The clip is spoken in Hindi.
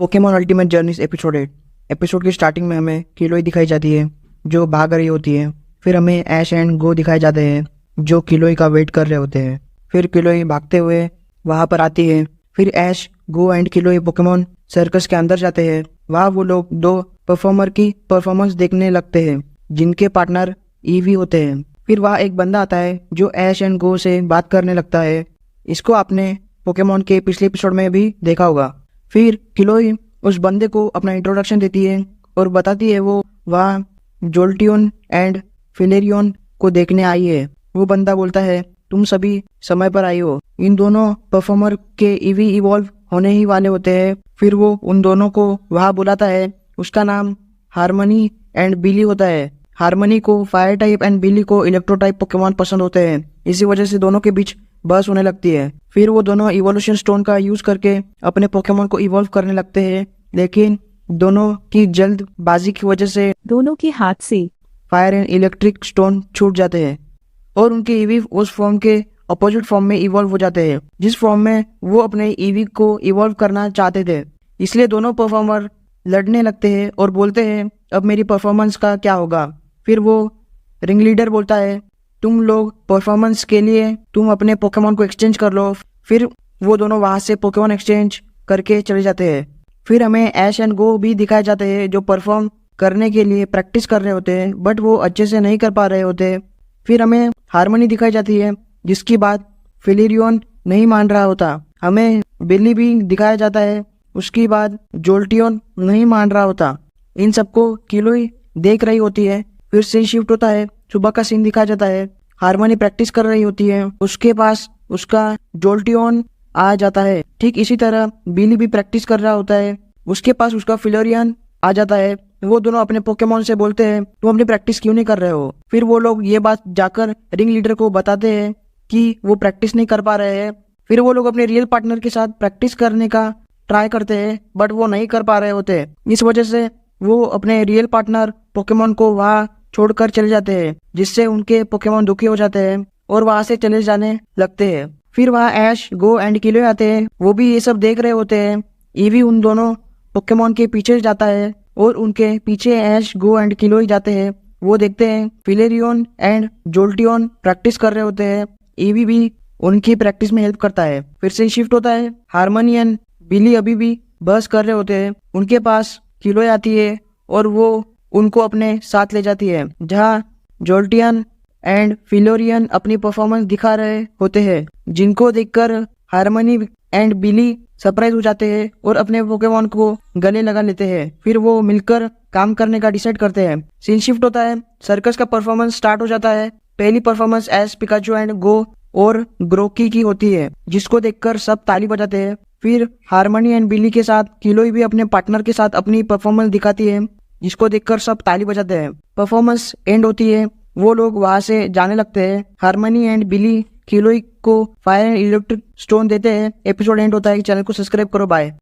Pokemon ultimate journeys episode 8। Episode की स्टार्टिंग में हमें किलोई दिखाई जाती है जो भाग रही होती है। फिर हमें ऐश एंड गो दिखाए जाते हैं जो किलोई का वेट कर रहे होते हैं। फिर किलोई भागते हुए वहां पर आती है। फिर Ash, Goh and Chloe Pokemon circus के अंदर जाते हैं। वहाँ वो लोग दो परफॉर्मर की परफॉर्मेंस देखने लगते हैं जिनके पार्टनर ईवी होते हैं। फिर वहाँ एक बंदा आता है जो ऐश एंड गो से बात करने लगता है। इसको आपने पोकेमॉन के पिछले एपिसोड में भी देखा होगा। फिर किलोई उस बंदे को अपना इंट्रोडक्शन देती है और बताती है वो वहाँ जोल्टियन एंड फिलेरियन को देखने आई है। वो बंदा बोलता है तुम सभी समय पर आई हो। इन दोनों परफॉर्मर के ईवी इवॉल्व होने ही वाले होते हैं। फिर वो उन दोनों को वहाँ बुलाता है। उसका नाम हारमनी एंड बिली होता है। हारमनी को फायर टाइप एंड बिली को इलेक्ट्रो टाइप पोकेमॉन पसंद होते हैं। इसी वजह से दोनों के बीच बहस होने लगती है। फिर वो दोनों इवोल्यूशन स्टोन का यूज करके अपने पोकेमॉन को इवॉल्व करने लगते हैं, लेकिन दोनों की जल्दबाजी की वजह से दोनों के हाथ से फायर एंड इलेक्ट्रिक स्टोन छूट जाते हैं और उनके ईवी उस फॉर्म के अपोजिट फॉर्म में इवॉल्व हो जाते हैं जिस फॉर्म में वो अपने ईवी को इवॉल्व करना चाहते थे। इसलिए दोनों परफॉर्मर लड़ने लगते हैं और बोलते हैं अब मेरी परफॉर्मेंस का क्या होगा। फिर वो रिंग लीडर बोलता है तुम लोग परफॉर्मेंस के लिए तुम अपने पोकेमॉन को एक्सचेंज कर लो। फिर वो दोनों वहां से पोकेमॉन एक्सचेंज करके चले जाते हैं। फिर हमें ऐश एंड गो भी दिखाए जाते हैं जो परफॉर्म करने के लिए प्रैक्टिस कर रहे होते हैं बट वो अच्छे से नहीं कर पा रहे होते। फिर हमें हारमनी दिखाई जाती है जिसकी बात फिलेरियन नहीं मान रहा होता। हमें बिल्ली भी दिखाया जाता है, उसकी बात जोल्टियन नहीं मान रहा होता। इन सबको किलोई देख रही होती है। फिर सीन शिफ्ट होता है, सुबह का सीन दिखाया जाता है। हारमनी प्रैक्टिस कर रही होती है, उसके पास उसका जोल्टियन आ जाता है। ठीक इसी तरह बिली भी प्रैक्टिस कर रहा होता है, उसके पास उसका फिलोरियन आ जाता है। वो दोनों अपने पोकेमॉन से बोलते हैं तुम अपनी प्रैक्टिस क्यों नहीं कर रहे हो। फिर वो लोग ये बात जाकर रिंग लीडर को बताते हैं कि वो प्रैक्टिस नहीं कर पा रहे हैं। फिर वो लोग अपने रियल पार्टनर के साथ प्रैक्टिस करने का ट्राई करते हैं बट वो नहीं कर पा रहे होते। इस वजह से वो अपने रियल पार्टनर पोकेमॉन को वहाँ छोड़कर चले जाते हैं जिससे उनके पोकेमॉन दुखी हो जाते हैं और वहां से चले जाने लगते हैं। फिर वहाँ ऐश, गो एंड किलोई आते हैं, वो भी ये सब देख रहे होते हैं। ईवी उन दोनों पोकेमॉन के पीछे जाता है और उनके पीछे ऐश, गो एंड किलोई जाते हैं। वो देखते हैं फिलेरियन एंड जोल्टियन प्रैक्टिस कर रहे होते हैं। ईवी भी उनकी प्रैक्टिस में हेल्प करता है। फिर से शिफ्ट होता है, हारमनी एंड बिली अभी भी बहस कर रहे होते हैं। उनके पास किलोई आती है और वो उनको अपने साथ ले जाती है जहाँ जोल्टियन एंड फिलोरियन अपनी परफॉर्मेंस दिखा रहे होते हैं, जिनको देखकर हारमनी एंड बिली सरप्राइज हो जाते हैं और अपने पोकेमॉन को गले लगा लेते हैं। फिर वो मिलकर काम करने का डिसाइड करते हैं। सीन शिफ्ट होता है, सर्कस का परफॉर्मेंस स्टार्ट हो जाता है। पहली performance S, Pikachu and go और ग्रोकी की होती है जिसको देखकर सब ताली बजाते हैं। फिर हारमनी एंड बिली के साथ किलोई भी अपने पार्टनर के साथ अपनी परफॉर्मेंस दिखाती है जिसको देखकर सब ताली बजाते हैं। परफॉर्मेंस एंड होती है, वो लोग वहां से जाने लगते हैं। हारमनी एंड बिली किलोई को फायर एंड इलेक्ट्रिक स्टोन देते हैं। एपिसोड एंड होता है। चैनल को सब्सक्राइब करो। बाय।